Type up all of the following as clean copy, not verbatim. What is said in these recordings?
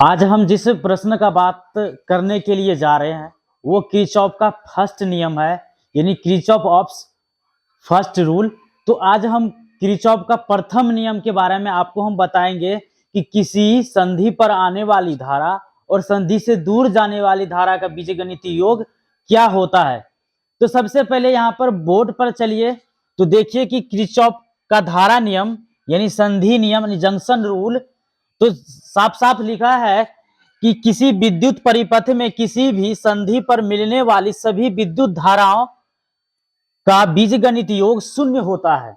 आज हम जिस प्रश्न का बात करने के लिए जा रहे हैं वो किरचॉफ का फर्स्ट नियम है, यानी किरचॉफ ऑफ फर्स्ट रूल। तो आज हम किरचॉफ का प्रथम नियम के बारे में आपको हम बताएंगे कि किसी संधि पर आने वाली धारा और संधि से दूर जाने वाली धारा का बीजगणितीय योग क्या होता है। तो सबसे पहले यहाँ पर बोर्ड पर चलिए तो देखिए कि किरचॉफ का धारा नियम यानी संधि नियम यानी जंक्शन रूल, तो साफ साफ लिखा है कि किसी विद्युत परिपथ में किसी भी संधि पर मिलने वाली सभी विद्युत धाराओं का बीजगणित योग शून्य होता है।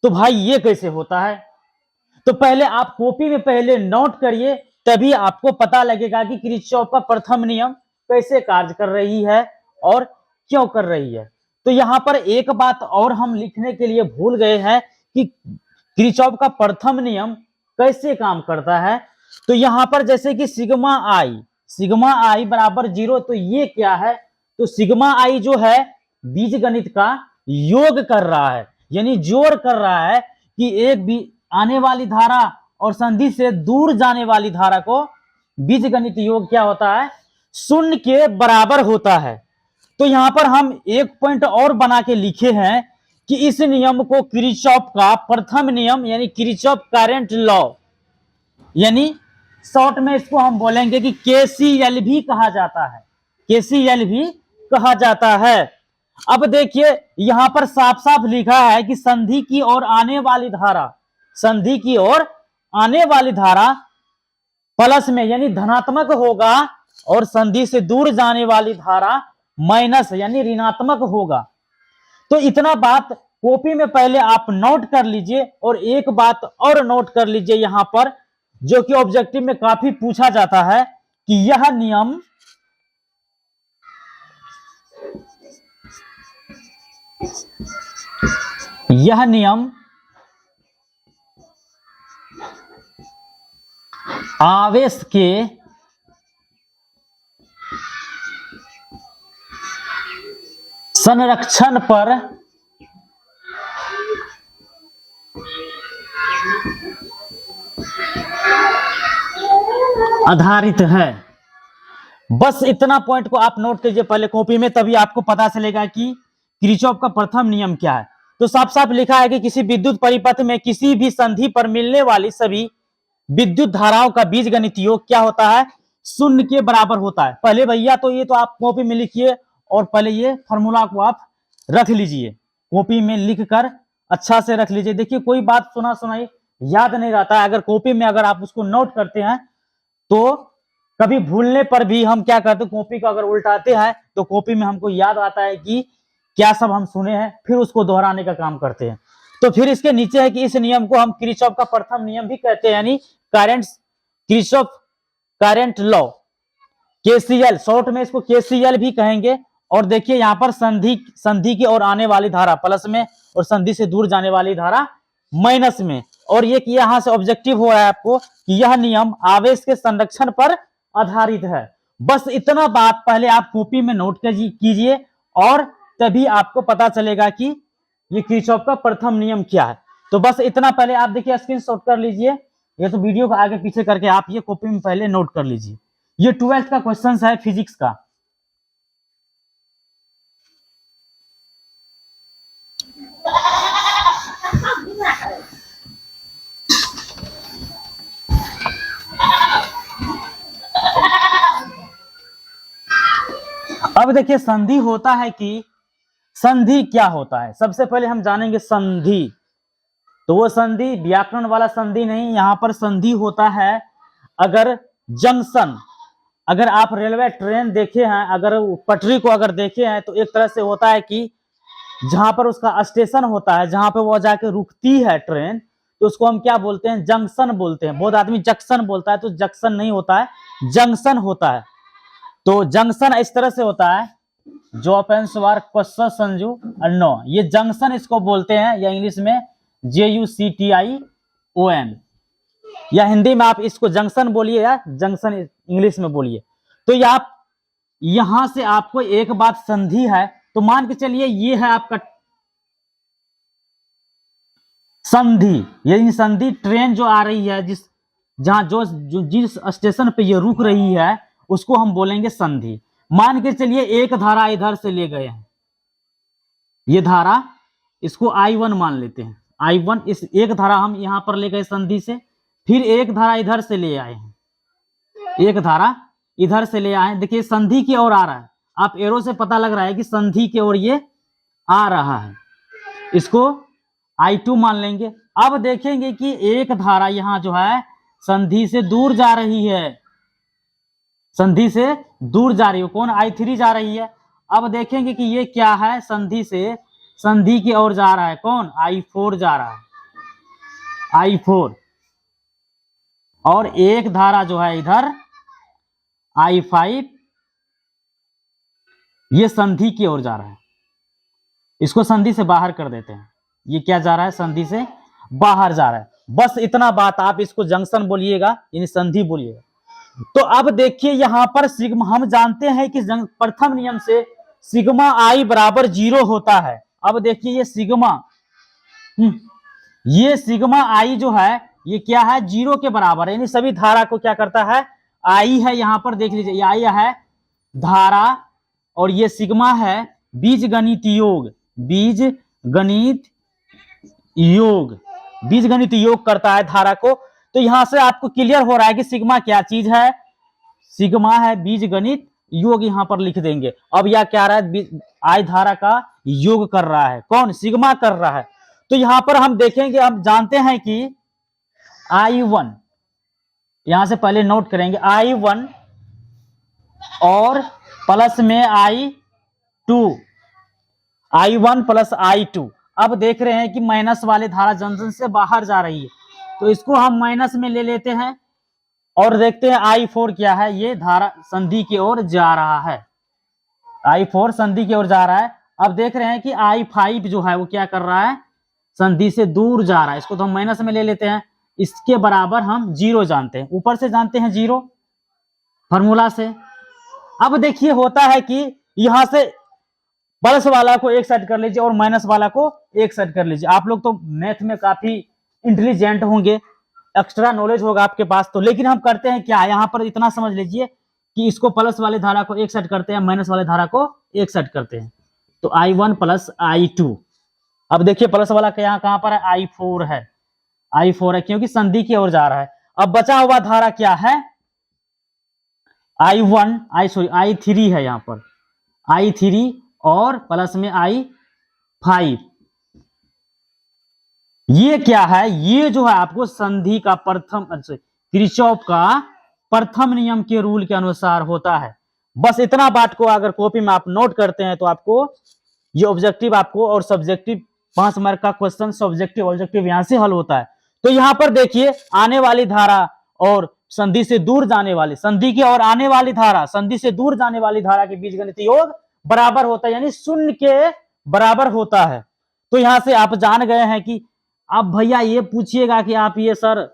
तो भाई ये कैसे होता है, तो पहले आप कॉपी में पहले नोट करिए, तभी आपको पता लगेगा कि किरचॉफ का प्रथम नियम कैसे कार्य कर रही है और क्यों कर रही है। तो यहां पर एक बात और हम लिखने के लिए भूल गए हैं कि किरचॉफ का प्रथम नियम कैसे काम करता है। तो यहां पर जैसे कि सिग्मा आई बराबर 0, तो ये क्या है, तो सिग्मा आई जो है बीजगणित का योग कर रहा है, यानी जोड़ कर रहा है कि एक भी आने वाली धारा और संधि से दूर जाने वाली धारा को बीजगणित योग क्या होता है, शून्य के बराबर होता है। तो यहां पर हम एक पॉइंट और बना के लिखे हैं कि इस नियम को किरचॉफ का प्रथम नियम यानी किरचॉफ करंट लॉ, यानी शॉर्ट में इसको हम बोलेंगे कि केसीएल भी कहा जाता है, केसीएल भी कहा जाता है। अब देखिए यहां पर साफ साफ लिखा है कि संधि की ओर आने वाली धारा, संधि की ओर आने वाली धारा प्लस में यानी धनात्मक होगा और संधि से दूर जाने वाली धारा माइनस यानी ऋणात्मक होगा। तो इतना बात कॉपी में पहले आप नोट कर लीजिए, और एक बात और नोट कर लीजिए यहां पर जो कि ऑब्जेक्टिव में काफी पूछा जाता है कि यह नियम आवेश के संरक्षण पर आधारित है। बस इतना पॉइंट को आप नोट कीजिए पहले कॉपी में, तभी आपको पता चलेगा कि किरचॉफ का प्रथम नियम क्या है। तो साफ साफ लिखा है कि किसी विद्युत परिपथ में किसी भी संधि पर मिलने वाली सभी विद्युत धाराओं का बीजगणित योग क्या होता है, शून्य के बराबर होता है। पहले भैया तो ये तो आप कॉपी में लिखिए और पहले ये फॉर्मूला को आप रख लीजिए, कॉपी में लिखकर अच्छा से रख लीजिए। देखिए कोई बात सुना सुनाई याद नहीं रहता है, अगर कॉपी में अगर आप उसको नोट करते हैं तो कभी भूलने पर भी हम क्या करते हैं, कॉपी को अगर उल्टाते हैं तो कॉपी में हमको याद आता है कि क्या सब हम सुने हैं, फिर उसको दोहराने का काम करते हैं। तो फिर इसके नीचे है कि इस नियम को हम किरचॉफ का प्रथम नियम भी कहते हैं, यानी Kirchhoff current law, KCL, short में इसको केसीएल भी कहेंगे। और देखिए यहां पर संधि की ओर आने वाली धारा प्लस में और संधि से दूर जाने वाली धारा माइनस में। और ये कि यहां से ऑब्जेक्टिव हो रहा है आपको कि यह नियम आवेश के संरक्षण पर आधारित है। बस इतना बात पहले आप कॉपी में नोट कीजिए और तभी आपको पता चलेगा कि ये किरचॉफ का प्रथम नियम क्या है। तो बस इतना पहले आप देखिए स्क्रीनशॉट कर लीजिए, ये तो वीडियो को आगे पीछे करके आप ये कॉपी में पहले नोट कर लीजिए। ये 12th का क्वेश्चन है फिजिक्स का। अब देखिए संधि होता है कि संधि क्या होता है, सबसे पहले हम जानेंगे संधि। तो वो संधि व्याकरण वाला संधि नहीं, यहां पर संधि होता है अगर जंक्शन, अगर आप रेलवे ट्रेन देखे हैं, अगर पटरी को अगर देखे हैं तो एक तरह से होता है कि जहां पर उसका स्टेशन होता है, जहां पर वो जाके रुकती है ट्रेन, तो उसको हम क्या बोलते हैं, जंक्शन बोलते हैं। बहुत आदमी जंक्शन बोलता है, तो जंक्शन नहीं होता है, जंक्शन होता है। तो जंक्शन इस तरह से होता है, संजू नो, ये जंक्शन इसको बोलते हैं, या इंग्लिश में JUCTION, या हिंदी में आप इसको जंक्शन बोलिए या जंक्शन इंग्लिश में बोलिए। तो यहां से आपको एक बात संधि है, तो मान के चलिए ये है आपका संधि, यानी संधि ट्रेन जो आ रही है, जहां जिस स्टेशन पे ये रुक रही है उसको हम बोलेंगे संधि। मान के चलिए एक धारा इधर से ले गए हैं, ये धारा, इसको I1 मान लेते हैं। I1, इस एक धारा हम यहां पर ले गए संधि से, फिर एक धारा इधर से ले आए हैं, एक धारा इधर से ले आए, देखिए संधि की ओर आ रहा है, आप एरो से पता लग रहा है कि संधि की ओर ये आ रहा है, इसको I2 मान लेंगे। अब देखेंगे कि एक धारा यहां जो है संधि से दूर जा रही है, संधि से दूर जा रही है, कौन, I3 जा रही है। अब देखेंगे कि ये क्या है, संधि से संधि की ओर जा रहा है, कौन, I4 जा रहा है, I4। और एक धारा जो है इधर I5, ये संधि की ओर जा रहा है, इसको संधि से बाहर कर देते हैं, ये क्या जा रहा है, संधि से बाहर जा रहा है। बस इतना बात, आप इसको जंक्शन बोलिएगा यानी संधि बोलिएगा। तो अब देखिए यहां पर सिग्मा, हम जानते हैं कि प्रथम नियम से सिग्मा I बराबर 0 होता है। अब देखिए ये सिग्मा I जो है ये क्या है, 0 के बराबर है, यानी सभी धारा को क्या करता है, I है, यहां पर देख लीजिए ये I है धारा और ये सिग्मा है बीजगणित योग, बीजगणित योग करता है धारा को। तो यहां से आपको क्लियर हो रहा है कि सिग्मा क्या चीज है, सिग्मा है बीजगणित योग, यहां पर लिख देंगे। अब यह क्या रहा है, I धारा का योग कर रहा है, कौन, सिग्मा कर रहा है। तो यहां पर हम देखेंगे, हम जानते हैं कि I1, यहां से पहले नोट करेंगे I1 और प्लस में I2, I1 प्लस I2। अब देख रहे हैं कि माइनस वाले धारा जंक्शन से बाहर जा रही है, तो इसको हम माइनस में ले लेते हैं और देखते हैं I4 क्या है, ये धारा संधि की ओर जा रहा है, I4 संधि की ओर जा रहा है। अब देख रहे हैं कि I5 जो है वो क्या कर रहा है, संधि से दूर जा रहा है, इसको तो हम माइनस में ले लेते हैं, इसके बराबर हम 0 जानते हैं, ऊपर से जानते हैं 0 फॉर्मूला से। अब देखिए होता है कि यहां से प्लस वाला को एक साइड कर लीजिए और माइनस वाला को एक साइड कर लीजिए। आप लोग तो मैथ में काफी इंटेलिजेंट होंगे, एक्स्ट्रा नॉलेज होगा आपके पास, तो लेकिन हम करते हैं क्या, यहाँ पर इतना समझ लीजिए कि इसको प्लस वाले धारा को एक साइड करते हैं, माइनस वाले धारा को एक साइड करते हैं, तो I1 प्लस I2। अब देखिए प्लस वाला यहाँ कहां पर है, I4 है, I4 है क्योंकि संधि की ओर जा रहा है। अब बचा हुआ धारा क्या है, I3 है, यहाँ पर I3 और प्लस में I5। ये क्या है, ये जो है आपको संधि का प्रथम, किरचॉफ का प्रथम नियम के रूल के अनुसार होता है। बस इतना बात को अगर कॉपी में आप नोट करते हैं तो आपको ये ऑब्जेक्टिव आपको और सब्जेक्टिव 5 मार्क का क्वेश्चन सब्जेक्टिव ऑब्जेक्टिव यहां से हल होता है। तो यहां पर देखिए आने वाली धारा और संधि से दूर जाने वाली, संधि की ओर आने वाली धारा, संधि से दूर जाने वाली धारा के बीजगणित योग बराबर होता है, यानी 0 के बराबर होता है। तो यहां से आप जान गए हैं कि अब भैया ये पूछिएगा कि आप ये सर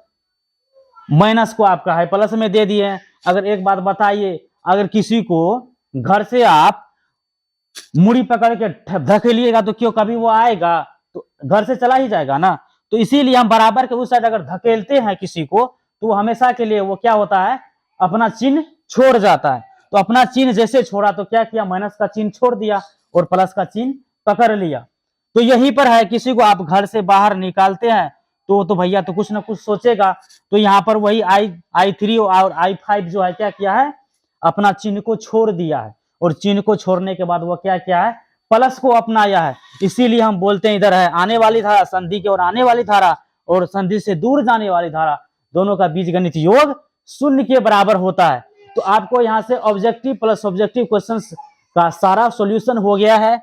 माइनस को आपका है प्लस में दे दिए। अगर एक बात बताइए, अगर किसी को घर से आप मुड़ी पकड़ के धकेलिएगा तो क्यों कभी वो आएगा, तो घर से चला ही जाएगा ना। तो इसीलिए हम बराबर के उस साइड अगर धकेलते हैं किसी को तो हमेशा के लिए वो क्या होता है, अपना चिन्ह छोड़ जाता है। तो अपना चिन्ह जैसे छोड़ा तो क्या किया, माइनस का चिन्ह छोड़ दिया और प्लस का चिन्ह पकड़ लिया। तो यही पर है, किसी को आप घर से बाहर निकालते हैं तो भैया तो कुछ ना कुछ सोचेगा। तो यहाँ पर वही I3 और I5 जो है क्या किया है, अपना चिन्ह को छोड़ दिया है, और चिन्ह को छोड़ने के बाद वो क्या किया है, प्लस को अपनाया है। इसीलिए हम बोलते हैं इधर है आने वाली धारा, संधि की ओर आने वाली धारा और संधि से दूर जाने वाली धारा, दोनों का बीजगणित योग 0 के बराबर होता है। तो आपको यहाँ से ऑब्जेक्टिव प्लस सब्जेक्टिव क्वेश्चंस का सारा सॉल्यूशन हो गया है,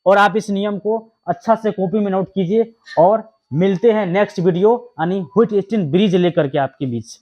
और आप इस नियम को अच्छा से कॉपी में नोट कीजिए। और मिलते हैं नेक्स्ट वीडियो यानी व्हिटस्टीन ब्रिज लेकर के आपके बीच।